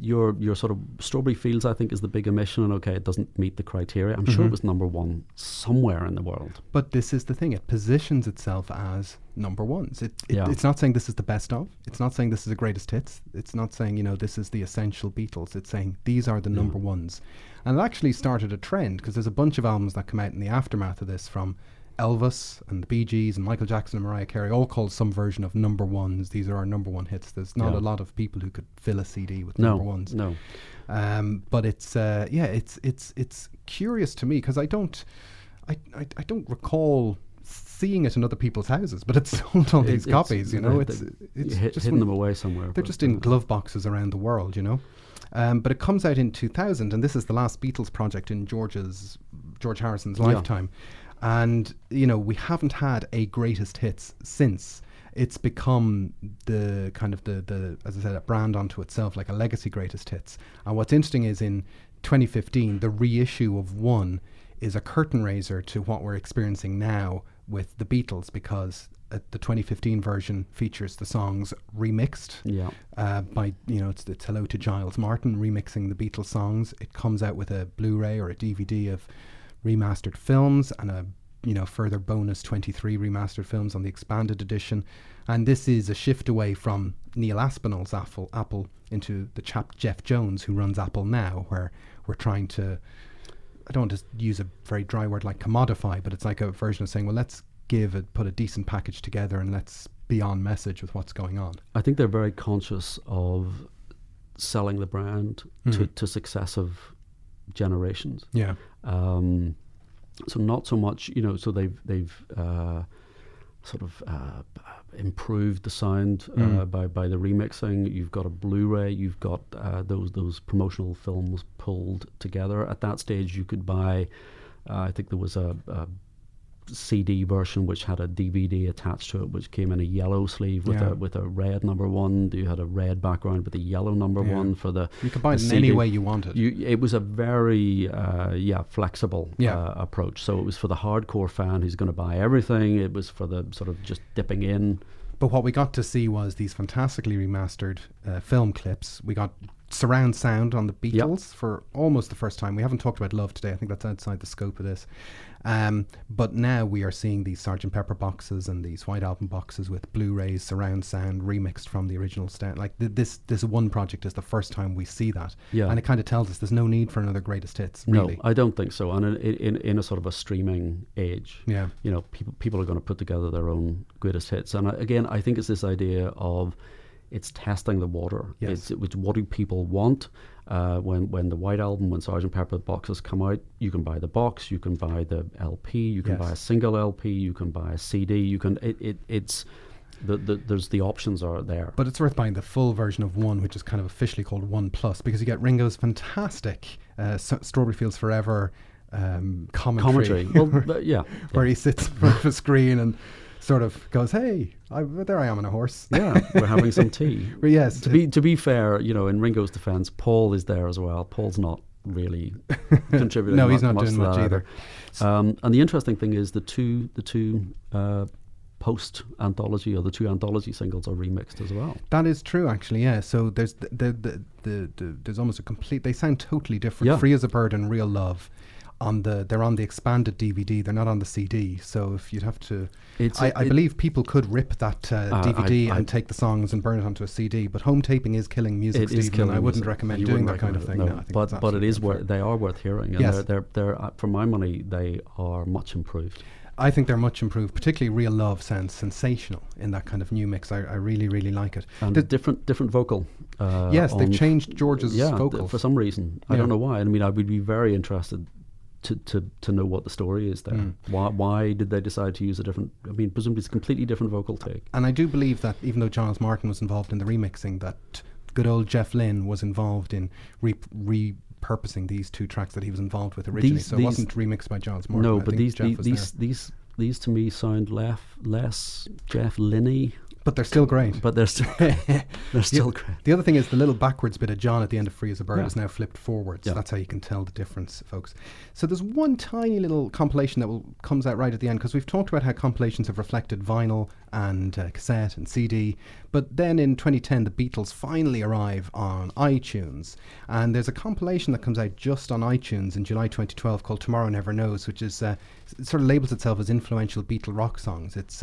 your sort of Strawberry Fields, I think, is the big omission, and okay, it doesn't meet the criteria. I'm sure it was number one somewhere in the world. But this is the thing; it positions itself as number ones. It's not saying this is the best of. It's not saying this is the greatest hits. It's not saying this is the essential Beatles. It's saying these are the number ones, and it actually started a trend, because there's a bunch of albums that come out in the aftermath of this, from Elvis and the Bee Gees and Michael Jackson and Mariah Carey, all called some version of number ones. These are our number one hits. There's not a lot of people who could fill a CD with number ones. No. But it's it's curious to me, because I don't recall seeing it in other people's houses, but it's sold all these copies. It's just hidden them away somewhere. They're just in glove boxes around the world. But it comes out in 2000, and this is the last Beatles project in George Harrison's lifetime. And, we haven't had a greatest hits since. It's become the kind of the as I said, a brand unto itself, like a legacy greatest hits. And what's interesting is, in 2015, the reissue of One is a curtain raiser to what we're experiencing now with the Beatles, because the 2015 version features the songs remixed by, it's Hello to Giles Martin remixing the Beatles songs. It comes out with a Blu-ray or a DVD of remastered films, and a further bonus 23 remastered films on the expanded edition. And this is a shift away from Neil Aspinall's Apple into the chap Jeff Jones, who runs Apple now, where we're trying to, I don't want to use a very dry word like commodify, but it's like a version of saying, well, let's put a decent package together, and let's be on message with what's going on. I think they're very conscious of selling the brand to successive generations. Yeah. So not so much, so they've sort of improved the sound by the remixing. You've got a Blu-ray. You've got those promotional films pulled together. At that stage, you could buy. I think there was a CD version which had a DVD attached to it, which came in a yellow sleeve with a red number one. You had a red background with a yellow number one for the. You could buy it in CD. any way you wanted. It was a very flexible approach. So it was for the hardcore fan who's going to buy everything. It was for the sort of just dipping in. But what we got to see was these fantastically remastered film clips. We got surround sound on the Beatles for almost the first time. We haven't talked about Love today. I think that's outside the scope of this. But now we are seeing these Sgt. Pepper boxes and these White Album boxes with Blu-rays, surround sound, remixed from the original sound. Like this one project is the first time we see that. Yeah. And it kind of tells us there's no need for another greatest hits, really. No, I don't think so. And in a sort of a streaming age, Yeah. you know, people are going to put together their own greatest hits. And again, I think it's this idea of it's testing the water. Yes. It's what do people want? When the White Album, when Sgt. Pepper boxes come out, you can buy the box, you can buy the LP, you can buy a single LP, you can buy a CD. You can there's the options are there. But it's worth buying the full version of One, which is kind of officially called One Plus, because you get Ringo's fantastic Strawberry Fields Forever commentary. Well, yeah. Where he sits in front of a screen and sort of goes, "Hey, there I am on a horse." Yeah, we're having some tea. But yes, to be fair, you know, in Ringo's defence, Paul is there as well. Paul's not really contributing. No, he's not much doing to much that either. And the interesting thing is the two post anthology or the two anthology singles are remixed as well. That is true, actually. Yeah. So there's there's almost a complete. They sound totally different. Yeah. Free as a Bird and Real Love. They're on the expanded DVD. They're not on the CD. So if you'd have to, I believe people could rip that DVD and take the songs and burn it onto a CD. But home taping is killing music, Stephen. I wouldn't recommend doing that kind of thing. No. No, I think but it is they are worth hearing. And yes. they're for my money, they are much improved. I think they're much improved. Particularly Real Love sounds sensational in that kind of new mix. I really, really like it. And different vocal. Yes, they've changed George's vocal for some reason. I don't know why. I mean, I would be very interested to know what the story is there. Why did they decide to use a different, I mean, presumably it's a completely different vocal take. And I do believe that even though Giles Martin was involved in the remixing, that good old Jeff Lynne was involved in repurposing these two tracks that he was involved with originally. So it wasn't remixed by Giles Martin. No, but these to me sound less Jeff Lynne. But they're still great. But they're still great. The other thing is the little backwards bit of John at the end of Free as a Bird is now flipped forwards. That's how you can tell the difference, folks. So there's one tiny little compilation that comes out right at the end, because we've talked about how compilations have reflected vinyl and cassette and CD. But then in 2010, the Beatles finally arrive on iTunes. And there's a compilation that comes out just on iTunes in July 2012 called Tomorrow Never Knows, which is it sort of labels itself as influential Beatle rock songs. It's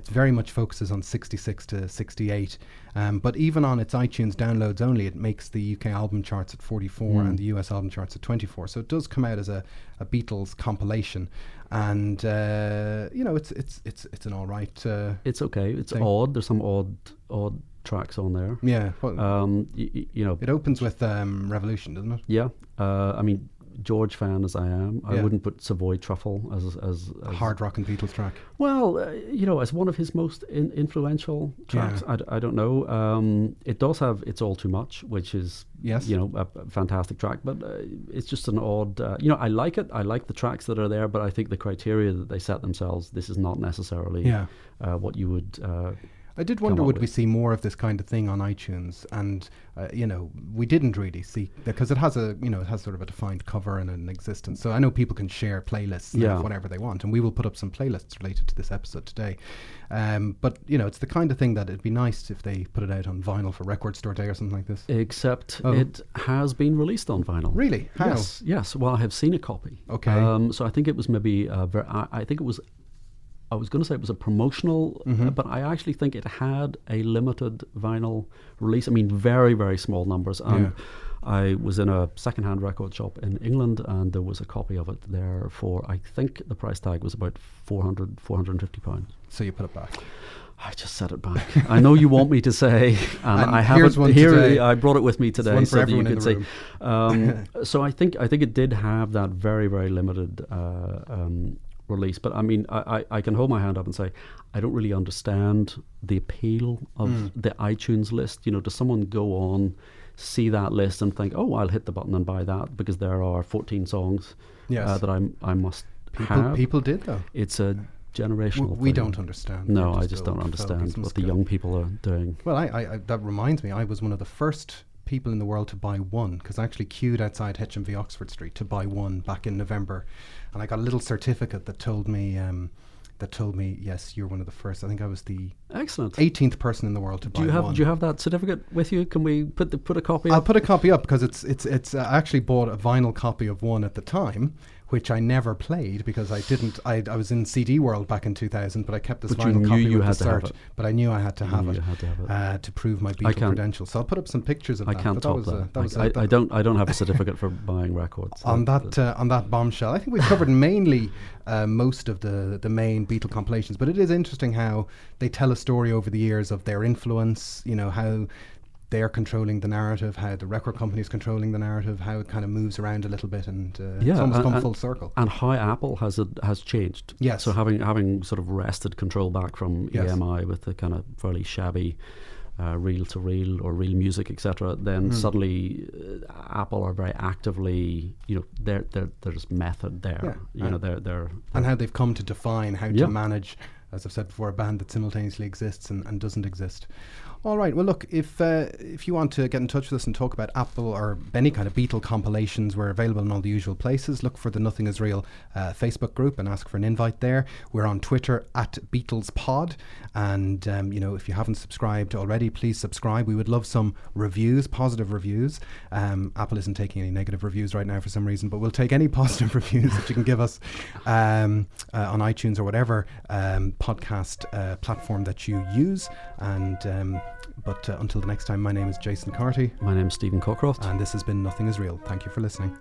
very much focuses on 66 to 68. But even on its iTunes downloads only, it makes the UK album charts at 44 and the US album charts at 24. So it does come out as a Beatles compilation. And it's an all right. It's okay. It's thing. odd. There's some odd tracks on there. Yeah. Well, you know, it opens with Revolution, doesn't it? Yeah. I mean, George fan as I am, I wouldn't put Savoy Truffle as a hard rock and Beatles track. Well, you know, as one of his most influential tracks. I don't know. It does have It's All Too Much, which is you know, a fantastic track, but it's just an odd. You know, I like it. I like the tracks that are there, but I think the criteria that they set themselves, this is not necessarily what you would. I did wonder, would we see more of this kind of thing on iTunes? And you know, we didn't really see, because it has sort of a defined cover and an existence. So I know people can share playlists of whatever they want, and we will put up some playlists related to this episode today. But you know, it's the kind of thing that it'd be nice if they put it out on vinyl for Record Store Day or something like this. Except it has been released on vinyl. Really? How? Yes. Well, I have seen a copy. Okay. So I think it was maybe I think it was. I was going to say it was a promotional, but I actually think it had a limited vinyl release. I mean, very, very small numbers. And I was in a second-hand record shop in England, and there was a copy of it there for, I think the price tag was about £450. So you put it back. I just set it back. I know you want me to say, and I have it here. Today. I brought it with me today so that you could see. So I think it did have that very, very limited release, but I mean, I can hold my hand up and say I don't really understand the appeal of the iTunes list. You know, does someone go on, see that list and think, oh, I'll hit the button and buy that because there are 14 songs that I must have? People did, though. It's a generational we thing. Don't understand. No, I just don't understand what the young people are doing. Well, I that reminds me, I was one of the first people in the world to buy One, because I actually queued outside HMV Oxford Street to buy One back in November, and I got a little certificate that told me that told me, yes, you're one of the first. I think I was the excellent 18th person in the world to buy one. Do you have that certificate with you? Can we put a copy? I'll put a copy up because it's. I actually bought a vinyl copy of one at the time, which I never played because I didn't. I was in CD World back in 2000, but I kept this vinyl copy with the cert. But I knew I had to have it to prove my Beatle credentials. So I'll put up some pictures of that. I can't top that. I don't have a certificate for buying records. On that bombshell, I think we've covered mainly most of the main Beatle compilations. But it is interesting how they tell a story over the years of their influence. You know, how they're controlling the narrative, how the record company is controlling the narrative, how it kind of moves around a little bit, and it's almost come full circle. And how Apple has changed. Yes. So having sort of wrested control back from EMI with the kind of fairly shabby reel to reel or real music, etc. Then suddenly Apple are very actively, there's method there. They're and how they've come to define how to manage, as I've said before, a band that simultaneously exists and doesn't exist. All right. Well, look, if you want to get in touch with us and talk about Apple or any kind of Beatle compilations, we're available in all the usual places. Look for the Nothing Is Real Facebook group and ask for an invite there. We're on Twitter at BeatlesPod. And, if you haven't subscribed already, please subscribe. We would love some reviews, positive reviews. Apple isn't taking any negative reviews right now for some reason, but we'll take any positive reviews that you can give us on iTunes or whatever podcast platform that you use. And But until the next time, my name is Jason Carty. My name is Stephen Cockcroft. And this has been Nothing Is Real. Thank you for listening.